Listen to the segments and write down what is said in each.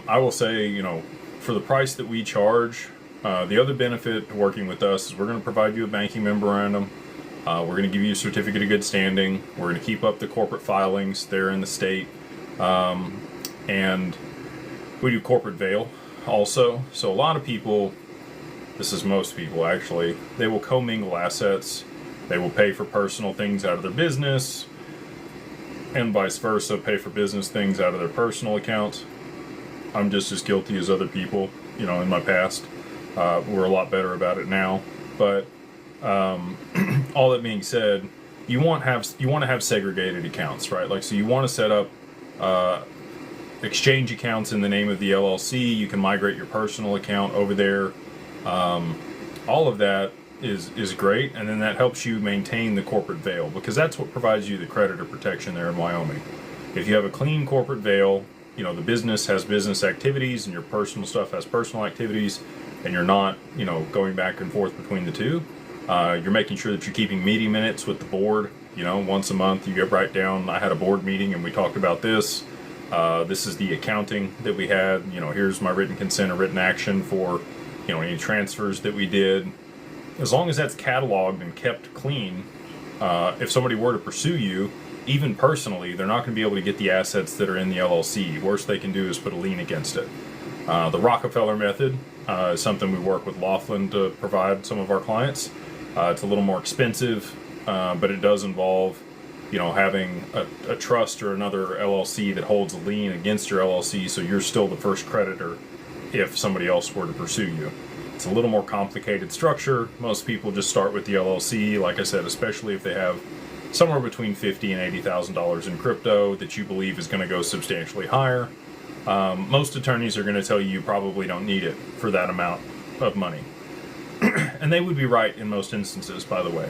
I will say, for the price that we charge, the other benefit to working with us is we're going to provide you a banking memorandum. We're going to give you a certificate of good standing. We're going to keep up the corporate filings there in the state. And we do corporate veil also. So a lot of people, this is most people actually, they will commingle assets. They will pay for personal things out of their business, and vice versa, pay for business things out of their personal accounts. I'm just as guilty as other people, in my past. We're a lot better about it now. But all that being said, you want to have segregated accounts, right? Like, so you want to set up exchange accounts in the name of the LLC. You can migrate your personal account over there. All of that is great, and then that helps you maintain the corporate veil, because that's what provides you the creditor protection there in Wyoming. If you have a clean corporate veil, the business has business activities and your personal stuff has personal activities, and you're not, going back and forth between the two. You're making sure that you're keeping meeting minutes with the board. Once a month you get right down, I had a board meeting and we talked about this. This is the accounting that we had. Here's my written consent or written action for, any transfers that we did. As long as that's cataloged and kept clean, if somebody were to pursue you, even personally, they're not going to be able to get the assets that are in the LLC. Worst they can do is put a lien against it. The Rockefeller method is something we work with Laughlin to provide some of our clients. It's a little more expensive, but it does involve, having a trust or another LLC that holds a lien against your LLC, so you're still the first creditor if somebody else were to pursue you. It's a little more complicated structure. Most people just start with the LLC, like I said, especially if they have somewhere between $50,000 and $80,000 in crypto that you believe is going to go substantially higher. Most attorneys are going to tell you probably don't need it for that amount of money. And they would be right in most instances, by the way.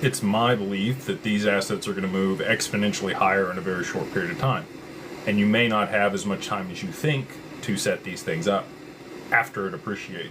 It's my belief that these assets are going to move exponentially higher in a very short period of time. And you may not have as much time as you think to set these things up after it appreciates.